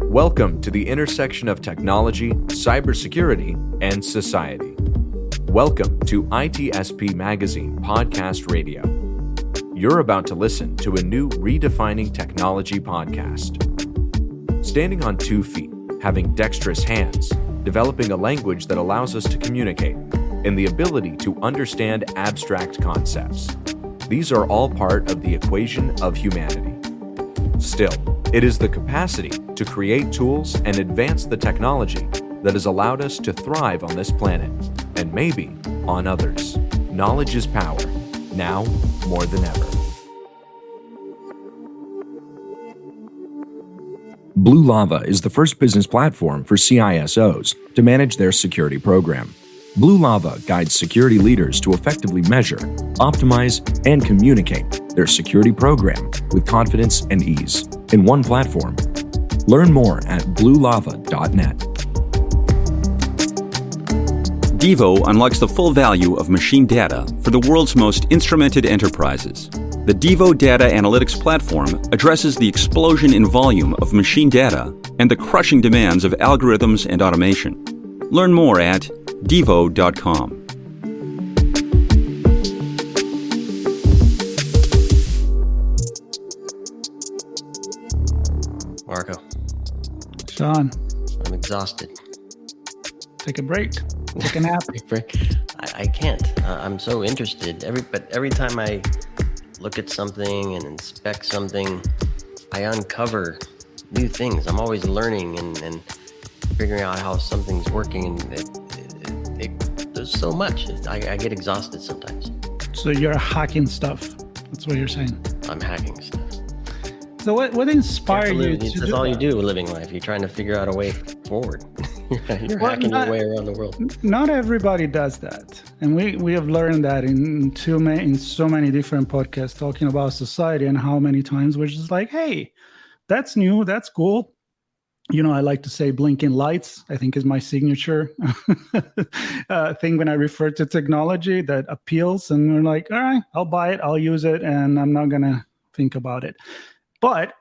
Welcome to the intersection of technology, cybersecurity, and society. Welcome to ITSPmagazine Podcast Radio. You're about to listen to a new Redefining Technology podcast. Standing on 2 feet, having dexterous hands, developing a language that allows us to communicate, and the ability to understand abstract concepts. These are all part of the equation of humanity. Still, it is the capacity to create tools and advance the technology that has allowed us to thrive on this planet, and maybe on others. Knowledge is power, now more than ever. Blue Lava is the first business platform for CISOs to manage their security program. Blue Lava guides security leaders to effectively measure, optimize, and communicate their security program with confidence and ease in one platform. Learn more at bluelava.net. Devo unlocks the full value of machine data for the world's most instrumented enterprises. The Devo Data Analytics Platform addresses the explosion in volume of machine data and the crushing demands of algorithms and automation. Learn more at devo.com. Marco. Sean. I'm exhausted. Take a break. Take a nap. I can't. I'm so interested. Every time I look at something and inspect something, I uncover new things. I'm always learning and figuring out how something's working, and there's so much. I get exhausted sometimes. So you're hacking stuff. That's what you're saying. I'm hacking stuff. So what inspired you to do that? That's all you do with living life. You're trying to figure out a way forward. You're hacking your way around the world. Not everybody does that. And we have learned that in so many different podcasts talking about society, and how many times we're just like, hey, that's new, that's cool. You know, I like to say blinking lights, I think, is my signature thing when I refer to technology that appeals. And we're like, all right, I'll buy it, I'll use it, and I'm not going to think about it. But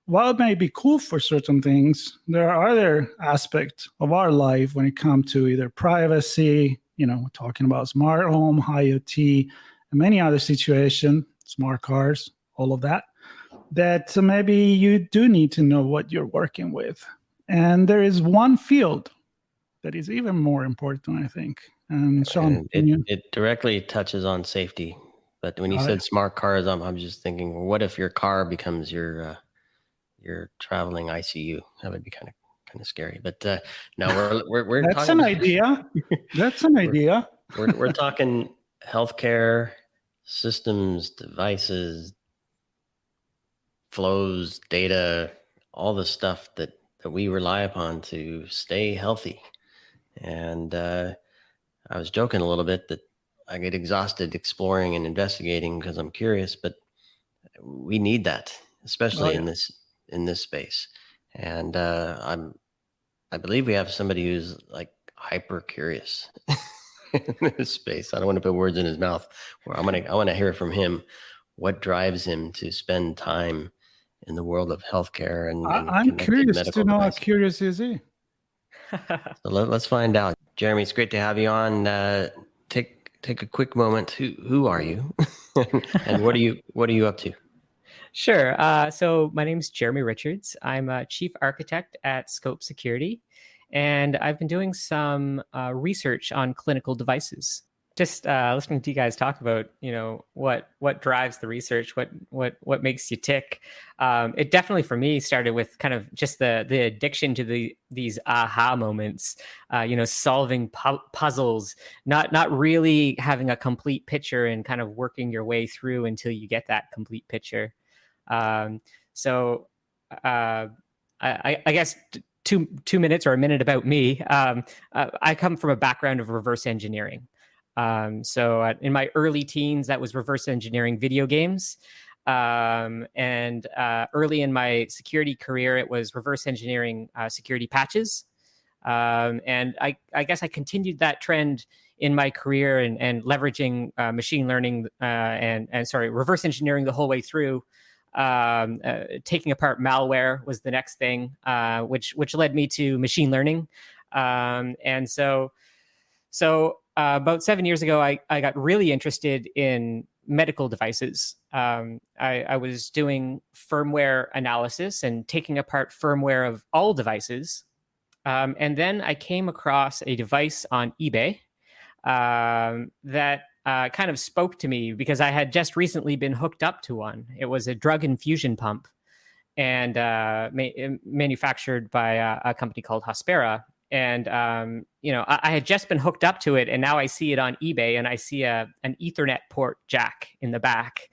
while it may be cool for certain things, there are other aspects of our life when it comes to either privacy, you know, talking about smart home, IoT, and many other situations, smart cars, all of that, that maybe you do need to know what you're working with. And there is one field that is even more important, I think. And Sean, it directly touches on safety. But when you said smart cars, I'm just thinking, well, what if your car becomes your traveling ICU? That would be kind of scary. But no, we're that's talking, an idea. That's an idea. We're talking healthcare systems, devices, flows, data, all the stuff that we rely upon to stay healthy. And I was joking a little bit that I get exhausted exploring and investigating because I'm curious, but we need that, especially in this space. And I believe we have somebody who's like hyper curious in this space. I don't want to put words in his mouth. I want to hear from him what drives him to spend time in the world of healthcare and I'm curious to know how curious is he. So let's find out. Jeremy, it's great to have you on. Take a quick moment. Who are you, and what are you up to? Sure. So my name is Jeremy Richards. I'm a chief architect at Scope Security, and I've been doing some research on clinical devices. Just listening to you guys talk about, you know, what drives the research, what makes you tick. It definitely for me started with kind of just the addiction to these aha moments. You know, solving puzzles, not really having a complete picture and kind of working your way through until you get that complete picture. So I guess 2 minutes or a minute about me. I come from a background of reverse engineering. So in my early teens, that was reverse engineering video games. And early in my security career, it was reverse engineering security patches. And I guess I continued that trend in my career and leveraging machine learning and reverse engineering the whole way through. Taking apart malware was the next thing, which led me to machine learning. And so about 7 years ago, I got really interested in medical devices. I was doing firmware analysis and taking apart firmware of all devices. And then I came across a device on eBay that kind of spoke to me because I had just recently been hooked up to one. It was a drug infusion pump and manufactured by a company called Hospira. And, I had just been hooked up to it, and now I see it on eBay, and I see an Ethernet port jack in the back.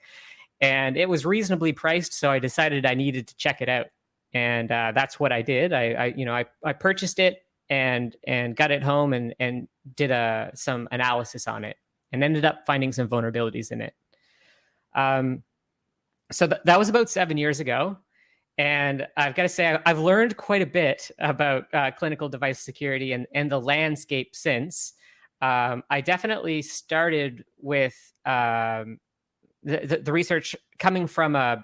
And it was reasonably priced, so I decided I needed to check it out. And that's what I did. I purchased it and got it home and did some analysis on it and ended up finding some vulnerabilities in it. So that was about 7 years ago. And I've got to say, I've learned quite a bit about clinical device security and the landscape since. I definitely started with the research coming from the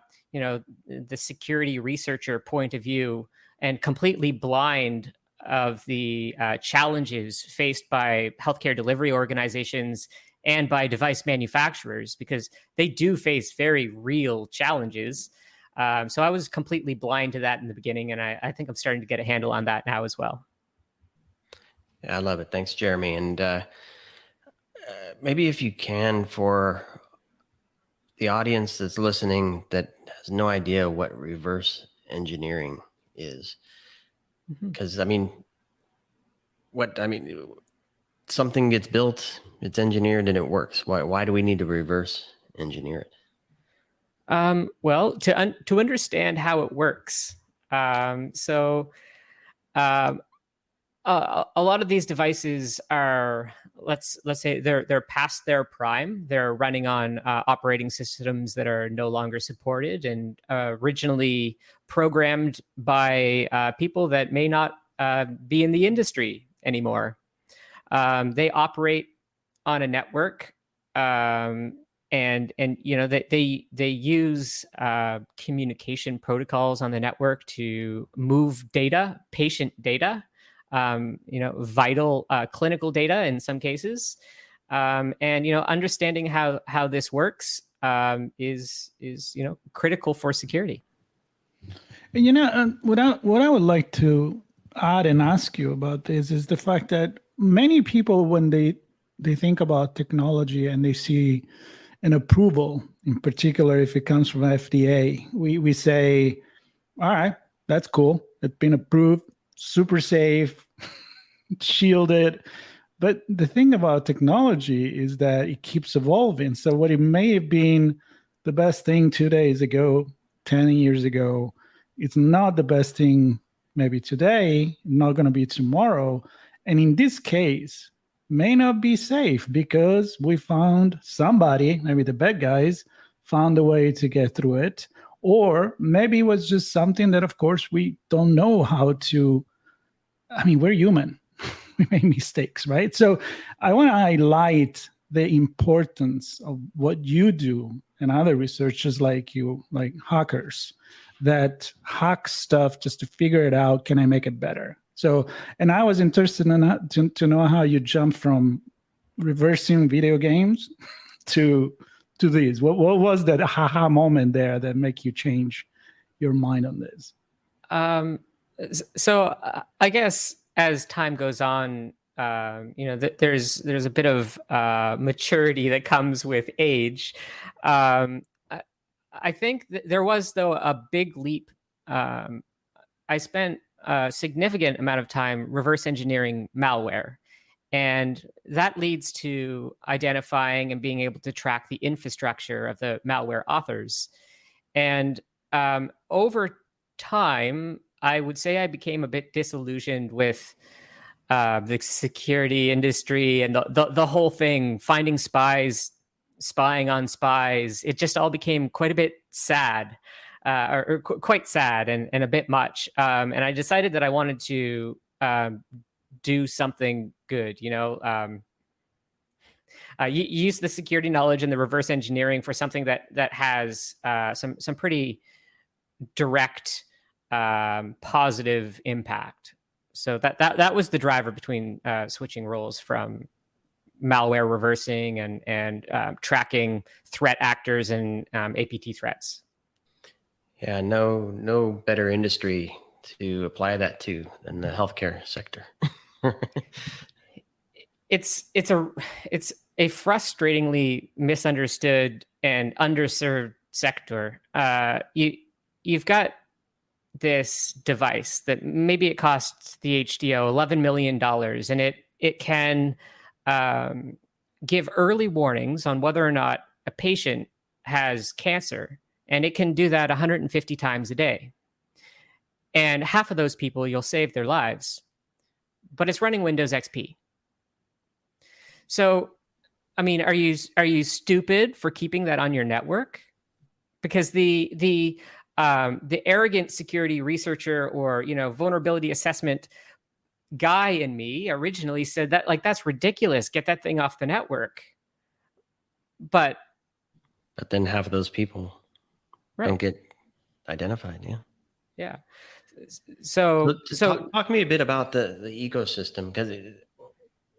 security researcher point of view and completely blind of the challenges faced by healthcare delivery organizations and by device manufacturers, because they do face very real challenges. So I was completely blind to that in the beginning, and I think I'm starting to get a handle on that now as well. Yeah, I love it. Thanks, Jeremy. And maybe if you can, for the audience that's listening that has no idea what reverse engineering is, because something gets built, it's engineered, and it works. Why do we need to reverse engineer it? Well, to understand how it works. A lot of these devices are, let's say they're past their prime. They're running on operating systems that are no longer supported and originally programmed by people that may not be in the industry anymore. They operate on a network. And they use communication protocols on the network to move data, patient data, vital clinical data in some cases, and understanding how this works is critical for security. And what I would like to add and ask you about this is the fact that many people, when they think about technology and they see an approval, in particular if it comes from FDA, we say, all right, that's cool. It's been approved, super safe, shielded. But the thing about technology is that it keeps evolving. So what it may have been the best thing 2 days ago, 10 years ago, it's not the best thing maybe today, not going to be tomorrow. And in this case, may not be safe because we found somebody, maybe the bad guys, found a way to get through it. Or maybe it was just something that, of course, we don't know how to. We're human. We make mistakes, right? So I want to highlight the importance of what you do and other researchers like you, like hackers, that hack stuff just to figure it out. Can I make it better? So, and I was interested in to know how you jumped from reversing video games to these. What was that aha moment there that make you change your mind on this? So I guess as time goes on, there's a bit of maturity that comes with age. I think there was, though, a big leap. I spent a significant amount of time reverse engineering malware. And that leads to identifying and being able to track the infrastructure of the malware authors. And over time, I would say I became a bit disillusioned with the security industry and the whole thing, finding spies, spying on spies. It just all became quite a bit sad. Quite sad and a bit much. And I decided that I wanted to do something good. You use the security knowledge and the reverse engineering for something that has some pretty direct positive impact. So that was the driver between switching roles from malware reversing and tracking threat actors and APT threats. Yeah, no better industry to apply that to than the healthcare sector. It's a frustratingly misunderstood and underserved sector. You've got this device that maybe it costs the HDO $11 million, and it can give early warnings on whether or not a patient has cancer, and it can do that 150 times a day. And half of those people, you'll save their lives, but it's running Windows XP. So, I mean, are you stupid for keeping that on your network? Because the arrogant security researcher or vulnerability assessment guy in me originally said that that's ridiculous. Get that thing off the network. But then half of those people don't get identified. Yeah. Yeah. So talk to me a bit about the ecosystem, because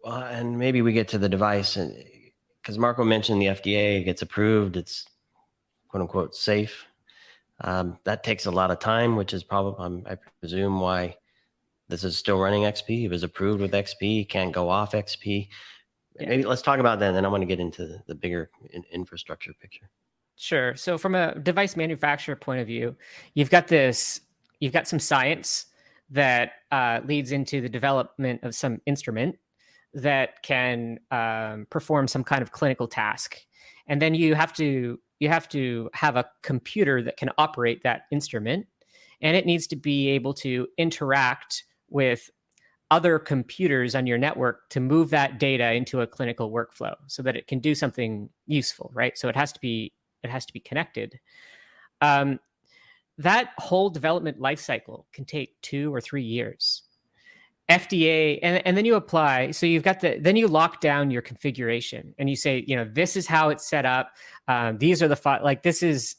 and maybe we get to the device, and because Marco mentioned the FDA gets approved, it's quote unquote safe. That takes a lot of time, which is probably, I presume, why this is still running XP. It was approved with XP, can't go off XP. Yeah. Maybe let's talk about that, and then I want to get into the bigger infrastructure picture. Sure. So from a device manufacturer point of view, you've got some science that leads into the development of some instrument that can perform some kind of clinical task. And then you have to have a computer that can operate that instrument, and it needs to be able to interact with other computers on your network to move that data into a clinical workflow so that it can do something useful, right? So it has to be connected. That whole development lifecycle can take 2 or 3 years. FDA, and then you apply. So you've got then you lock down your configuration, and you say, this is how it's set up. These are the this is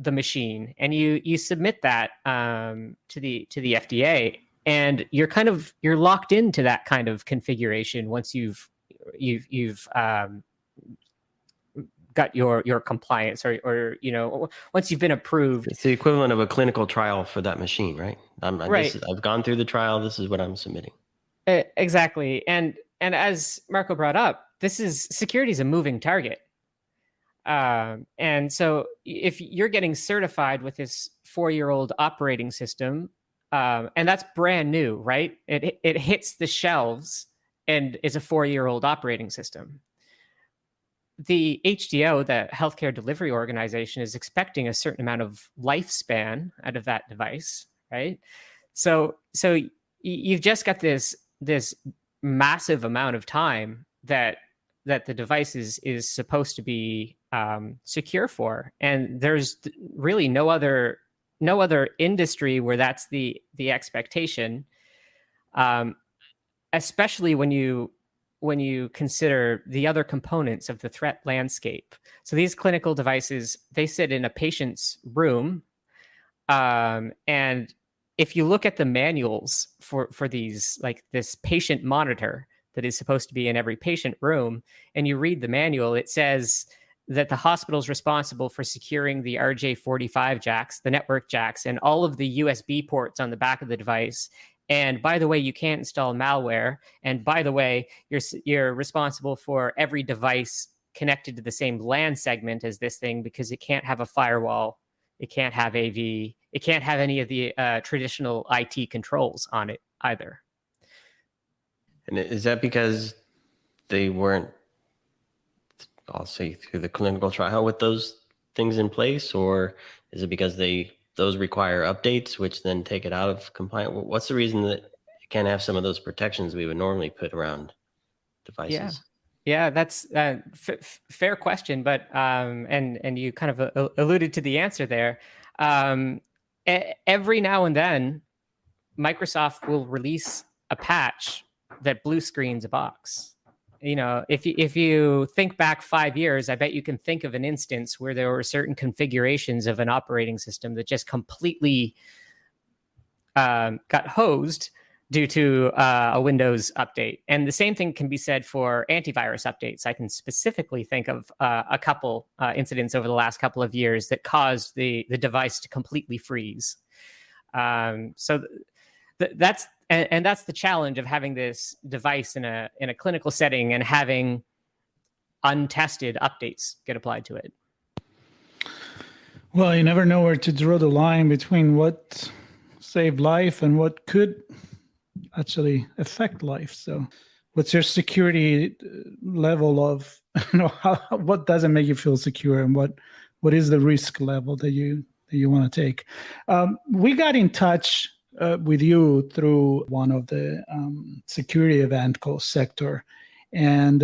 the machine, and you submit that to the FDA, and you're locked into that kind of configuration once you've got your compliance or once you've been approved. It's the equivalent of a clinical trial for that machine, right? Right. I've gone through the trial. This is what I'm submitting. Exactly. And as Marco brought up, security is a moving target. And so if you're getting certified with this 4-year-old operating system, and that's brand new, right? It hits the shelves and is a 4-year-old operating system. The HDO, the Healthcare Delivery Organization, is expecting a certain amount of lifespan out of that device, right? So you've just got this massive amount of time that the device is supposed to be secure for, and there's really no other industry where that's the expectation, especially when you consider the other components of the threat landscape. So these clinical devices, they sit in a patient's room, and if you look at the manuals for these, like this patient monitor that is supposed to be in every patient room, and you read the manual, it says that the hospital is responsible for securing the RJ45 jacks, the network jacks, and all of the USB ports on the back of the device. And by the way, you can't install malware. And by the way, you're responsible for every device connected to the same LAN segment as this thing, because it can't have a firewall, it can't have AV, it can't have any of the traditional IT controls on it either. And is that because they weren't, I'll say, through the clinical trial with those things in place, or is it because those require updates, which then take it out of compliance? What's the reason that it can't have some of those protections we would normally put around devices? Yeah, that's a fair question, but and you kind of alluded to the answer there. Every now and then, Microsoft will release a patch that blue screens a box. If you think back 5 years, I bet you can think of an instance where there were certain configurations of an operating system that just completely got hosed due to a Windows update. And the same thing can be said for antivirus updates. I can specifically think of a couple incidents over the last couple of years that caused the device to completely freeze. So that's the challenge of having this device in a clinical setting and having untested updates get applied to it. Well, you never know where to draw the line between what saved life and what could actually affect life. So what's your security level of, what doesn't make you feel secure, and what is the risk level that you want to take? We got in touch with you through one of the security event called Sector. And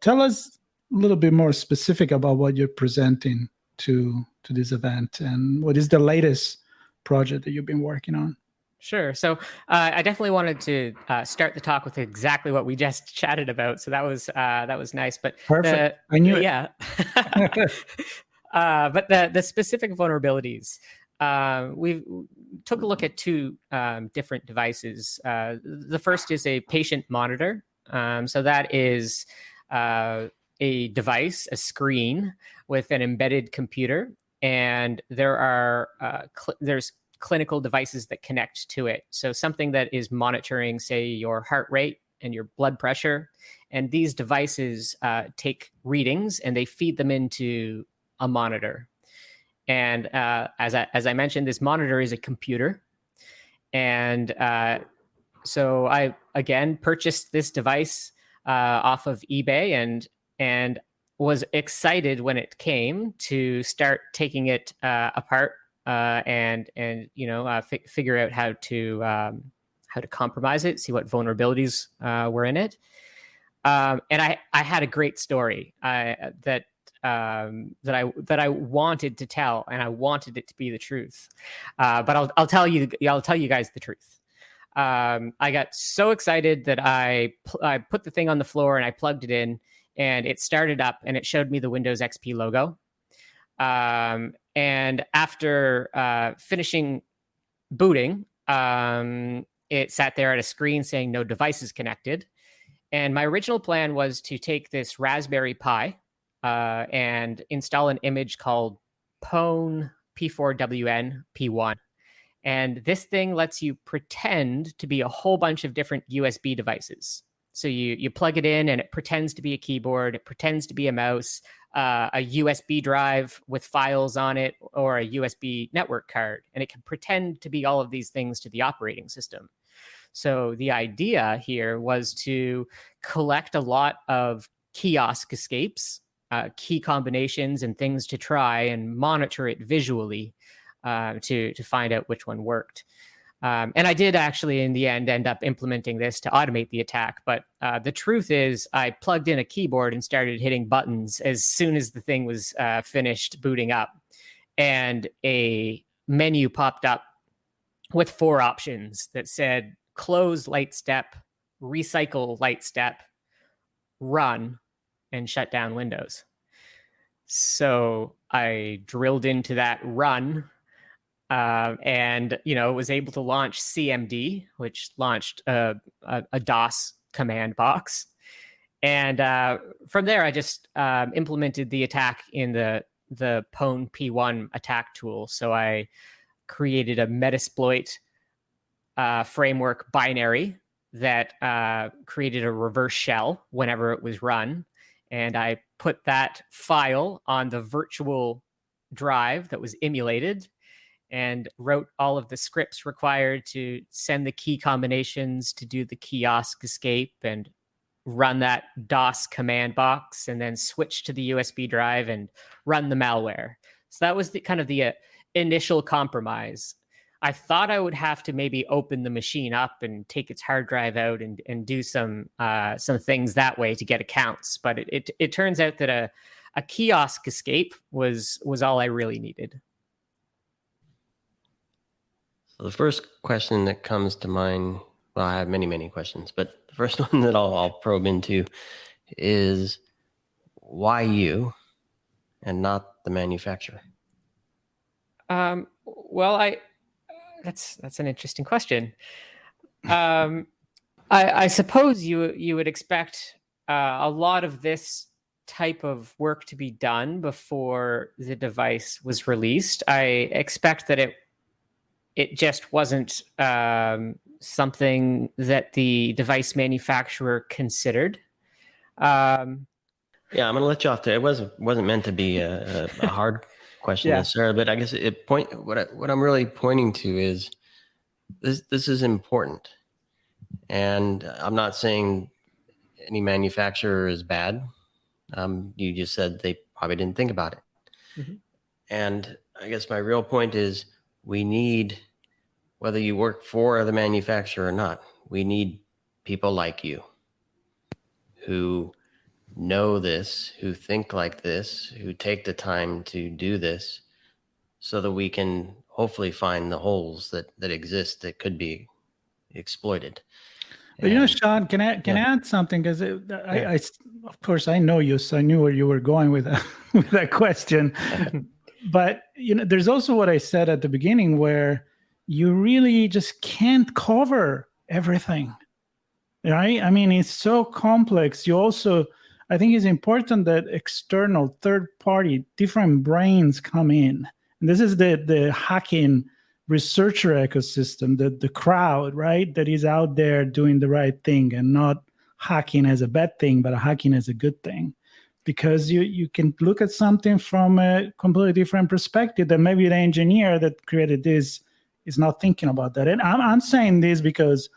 tell us a little bit more specific about what you're presenting to this event, and what is the latest project that you've been working on? Sure. So I definitely wanted to start the talk with exactly what we just chatted about. So that was nice. But perfect. I knew it. Yeah. But the specific vulnerabilities, we took a look at two different devices. The first is a patient monitor. So that is a device, a screen with an embedded computer, and there's clinical devices that connect to it. So something that is monitoring, say, your heart rate and your blood pressure. And these devices take readings and they feed them into a monitor. And as I mentioned, this monitor is a computer. And so I, again, purchased this device off of eBay and was excited when it came to start taking it apart and figure out how to compromise it, see what vulnerabilities were in it. And I had a great story that I wanted to tell, and I wanted it to be the truth. But I'll tell you guys the truth. I got so excited that I put the thing on the floor and I plugged it in, and it started up and it showed me the Windows XP logo. And after finishing booting, it sat there at a screen saying no devices connected. And my original plan was to take this Raspberry Pi and install an image called Pwn P4WN P1. And this thing lets you pretend to be a whole bunch of different USB devices. So you plug it in and it pretends to be a keyboard, it pretends to be a mouse, a USB drive with files on it, or a USB network card. And it can pretend to be all of these things to the operating system. So the idea here was to collect a lot of kiosk escapes, key combinations and things to try and monitor it visually to find out which one worked. And I did actually, in the end up implementing this to automate the attack. But the truth is, I plugged in a keyboard and started hitting buttons as soon as the thing was finished booting up. And a menu popped up with 4 options that said close light step, recycle light step, run, and shut down Windows. So I drilled into that run. And was able to launch CMD, which launched a DOS command box. And from there, I just implemented the attack in the Pwn P1 attack tool. So I created a Metasploit framework binary that created a reverse shell whenever it was run. And I put that file on the virtual drive that was emulated, and wrote all of the scripts required to send the key combinations to do the kiosk escape and run that DOS command box, and then switch to the USB drive and run the malware. So that was the initial compromise. I thought I would have to maybe open the machine up and take its hard drive out and do some things that way to get accounts. But it turns out that a kiosk escape was all I really needed. So the first question that comes to mind, well, I have many questions, but the first one that I'll probe into is why you and not the manufacturer? Well, that's an interesting question. I suppose you would expect a lot of this type of work to be done before the device was released. I expect that it just wasn't something that the device manufacturer considered. Yeah, I'm going to let you off there. It wasn't meant to be a hard question Yeah. necessarily, but I guess what I'm really pointing to is this is important, and I'm not saying any manufacturer is bad. You just said they probably didn't think about it, and I guess my real point is we need, whether you work for the manufacturer or not, we need people like you who know this, who think like this, who take the time to do this, so that we can hopefully find the holes that exist that could be exploited. But Sean, can I add something? Because of course, I know you, so I knew where you were going with that, with that question. But there's also what I said at the beginning, where you really just can't cover everything, right? I mean, it's so complex. You also, I think it's important that external, third party, different brains come in. And this is the hacking researcher ecosystem, the crowd, right? That is out there doing the right thing and not hacking as a bad thing, but hacking as a good thing. Because you can look at something from a completely different perspective that maybe the engineer that created this is not thinking about that. And I'm saying this because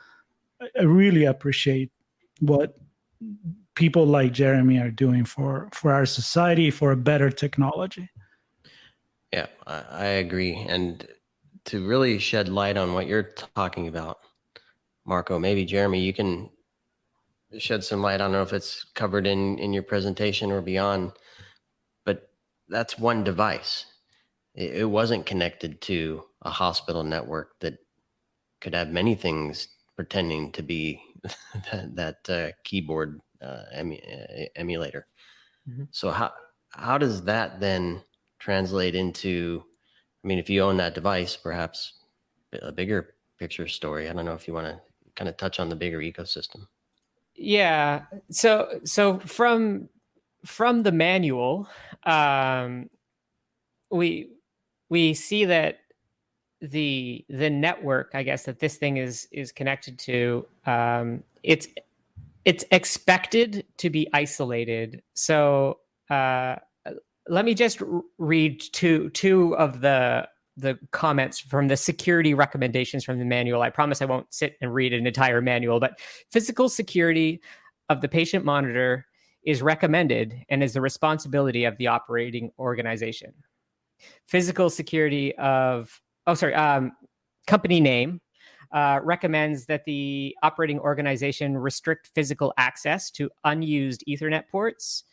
I really appreciate what people like Jeremy are doing for our society, for a better technology. Yeah, I agree. And to really shed light on what you're talking about, Marco, maybe Jeremy, you can shed some light. I don't know if it's covered in your presentation or beyond, but that's one device. It wasn't connected to a hospital network that could have many things pretending to be that keyboard emulator. So how does that then translate into, I mean, if you own that device, perhaps a bigger picture story? I don't know if you want to kind of touch on the bigger ecosystem. Yeah. So from the manual, we see that the network, I guess, that this thing is connected to, it's expected to be isolated. So let me just read two of the comments from the security recommendations from the manual. I promise I won't sit and read an entire manual, but physical security of the patient monitor is recommended and is the responsibility of the operating organization. Physical security of, company name recommends that the operating organization restrict physical access to unused Ethernet ports,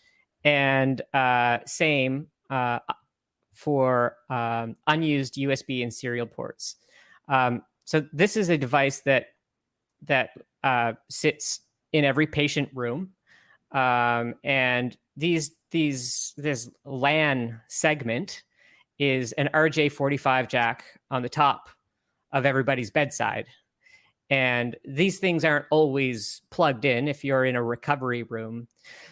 and same for unused USB and serial ports. So this is a device that sits in every patient room, and this LAN segment is an RJ45 jack on the top of everybody's bedside. And these things aren't always plugged in if you're in a recovery room.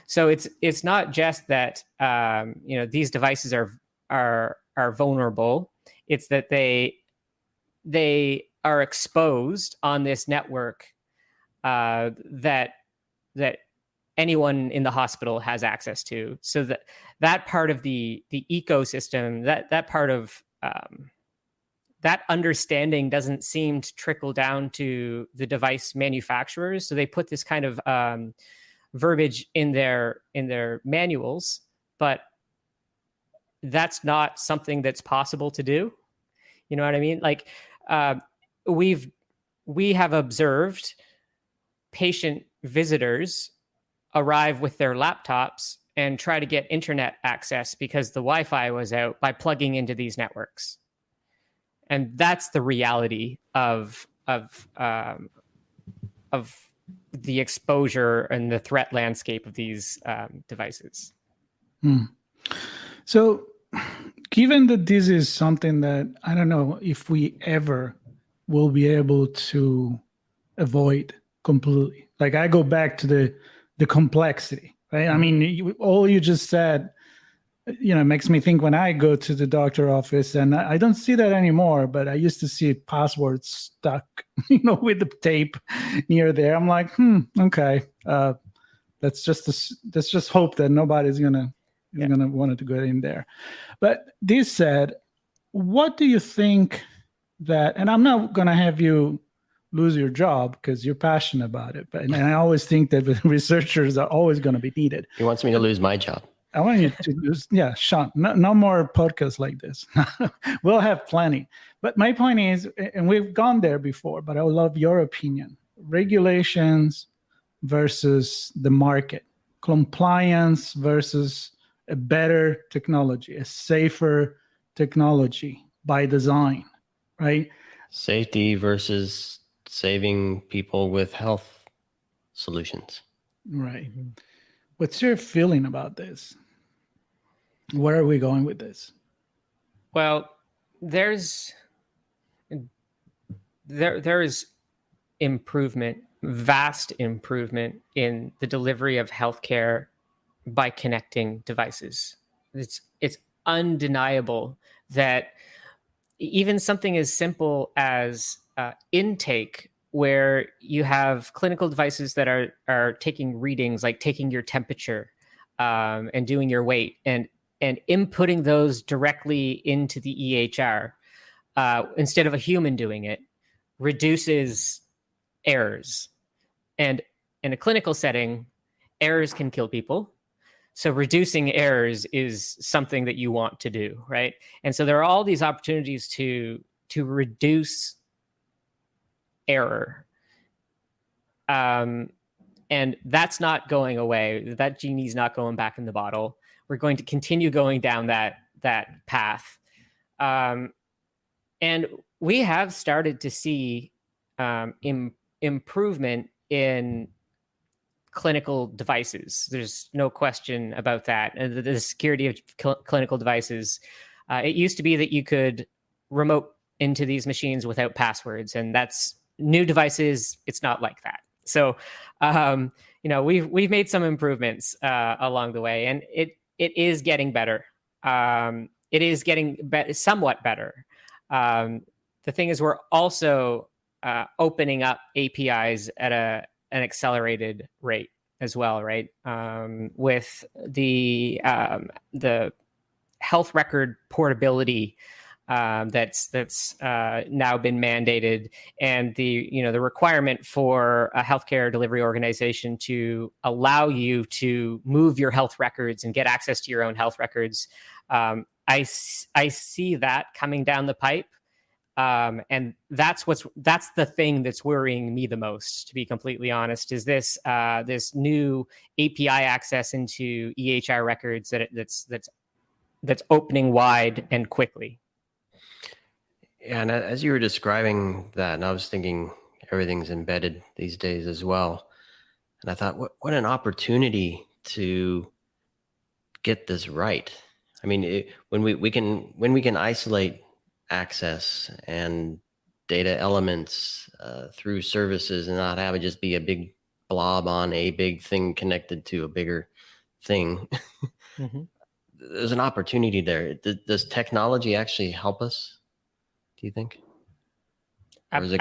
So it's not just that these devices are vulnerable. It's that they are exposed on this network that anyone in the hospital has access to. So that part of the ecosystem, that part of that understanding doesn't seem to trickle down to the device manufacturers. So they put this kind of verbiage in their manuals, but that's not something that's possible to do. You know what I mean? Like we have observed patient visitors arrive with their laptops and try to get internet access because the Wi-Fi was out by plugging into these networks. And that's the reality of the exposure and the threat landscape of these devices. So, given that this is something that I don't know if we ever will be able to avoid completely. Like, I go back to the complexity, right? I mean, all you just said, makes me think when I go to the doctor office, and I don't see that anymore, but I used to see passwords stuck, with the tape near there. I'm like, okay, let's just hope that nobody's gonna want to go in there. But this said, what do you think that? And I'm not gonna have you lose your job because you're passionate about it, and I always think that researchers are always going to be needed. He wants me to lose my job. I want you to lose, Sean. No more podcasts like this. We'll have plenty. But my point is, and we've gone there before, but I would love your opinion: regulations versus the market, compliance versus a better technology, a safer technology by design, right? Safety versus saving people with health solutions. Right. What's your feeling about this? Where are we going with this? Well, there is improvement, vast improvement in the delivery of healthcare by connecting devices. It's undeniable that even something as simple as intake, where you have clinical devices that are taking readings, like taking your temperature and doing your weight, and inputting those directly into the EHR instead of a human doing it, reduces errors. And in a clinical setting, errors can kill people. So reducing errors is something that you want to do, right? And so there are all these opportunities to reduce error. And that's not going away. That genie's not going back in the bottle. We're going to continue going down that path. And we have started to see improvement in clinical devices. There's no question about that. And the security of clinical devices. It used to be that you could remote into these machines without passwords, and that's new devices. It's not like that. So, we've made some improvements along the way, and it is getting better. It is getting somewhat better. The thing is, we're also opening up APIs at an accelerated rate as well, right? With the health record portability that's now been mandated, and the requirement for a healthcare delivery organization to allow you to move your health records and get access to your own health records. I see that coming down the pipe. And that's the thing that's worrying me the most, to be completely honest, is this new API access into EHR records that's opening wide and quickly. Yeah, and as you were describing that, and I was thinking everything's embedded these days as well, and I thought, what an opportunity to get this right. I mean, when we can isolate access and data elements through services and not have it just be a big blob on a big thing connected to a bigger thing. Mm-hmm. There's an opportunity there. Does technology actually help us, do you think? Or is it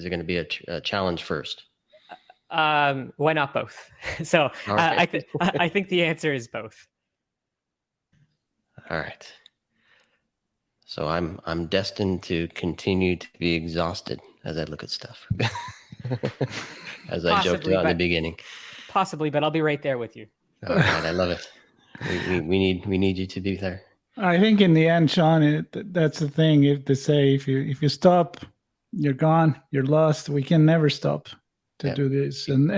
going to be a challenge first? Why not both? So okay. I think the answer is both. All right. So I'm destined to continue to be exhausted as I look at stuff, as I joked about in the beginning. Possibly, but I'll be right there with you. All right, I love it. We need you to be there. I think in the end, Sean, that's the thing. If you stop, you're gone, you're lost. We can never stop to do this, and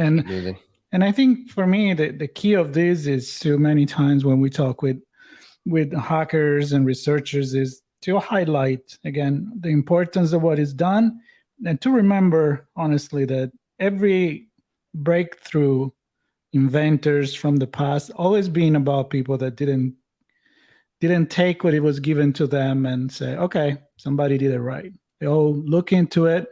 I think for me the key of this is, so many times when we talk with hackers and researchers, is to highlight, again, the importance of what is done, and to remember, honestly, that every breakthrough inventors from the past always been about people that didn't take what it was given to them and say, okay, somebody did it right. They all look into it,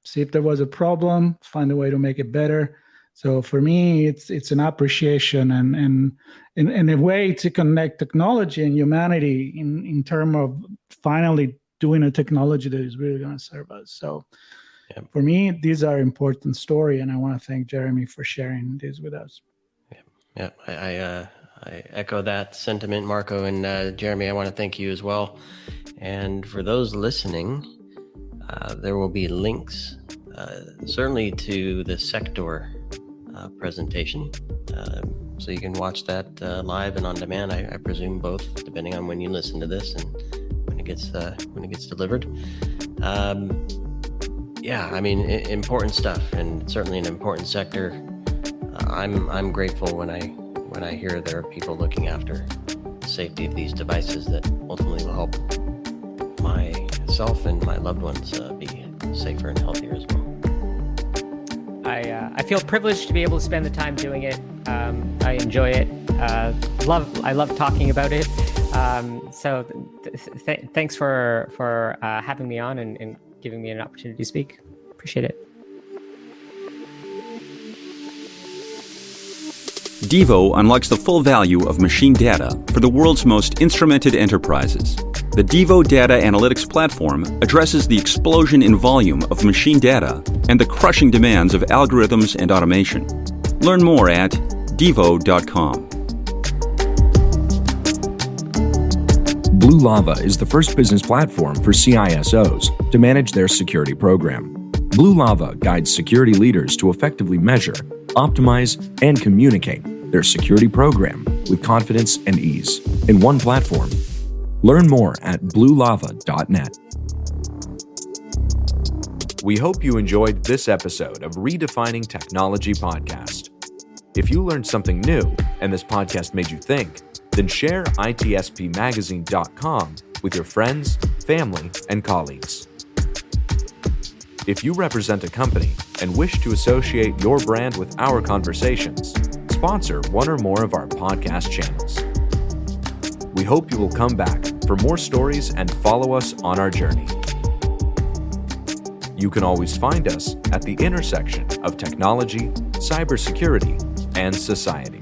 see if there was a problem, find a way to make it better. So for me, it's an appreciation and a way to connect technology and humanity in terms of finally doing a technology that is really going to serve us. So for me, these are important story, and I want to thank Jeremy for sharing this with us. Yeah, I echo that sentiment, Marco, and Jeremy, I want to thank you as well. And for those listening, there will be links, certainly to the sector presentation, so you can watch that live and on demand. I presume both, depending on when you listen to this and when it gets delivered. Important stuff, and certainly an important sector. I'm grateful when I hear there are people looking after the safety of these devices that ultimately will help myself and my loved ones be safer and healthier as well. I feel privileged to be able to spend the time doing it. I enjoy it. I love talking about it. So thanks for having me on and giving me an opportunity to speak. Appreciate it. Devo unlocks the full value of machine data for the world's most instrumented enterprises. The Devo Data Analytics Platform addresses the explosion in volume of machine data and the crushing demands of algorithms and automation. Learn more at devo.com. Blue Lava is the first business platform for CISOs to manage their security program. Blue Lava guides security leaders to effectively measure, optimize, and communicate their security program with confidence and ease in one platform. Learn more at bluelava.net. We hope you enjoyed this episode of Redefining Technology podcast. If you learned something new and this podcast made you think, then share ITSPmagazine.com with your friends, family, and colleagues. If you represent a company and wish to associate your brand with our conversations, sponsor one or more of our podcast channels. We hope you will come back for more stories and follow us on our journey. You can always find us at the intersection of technology, cybersecurity, and society.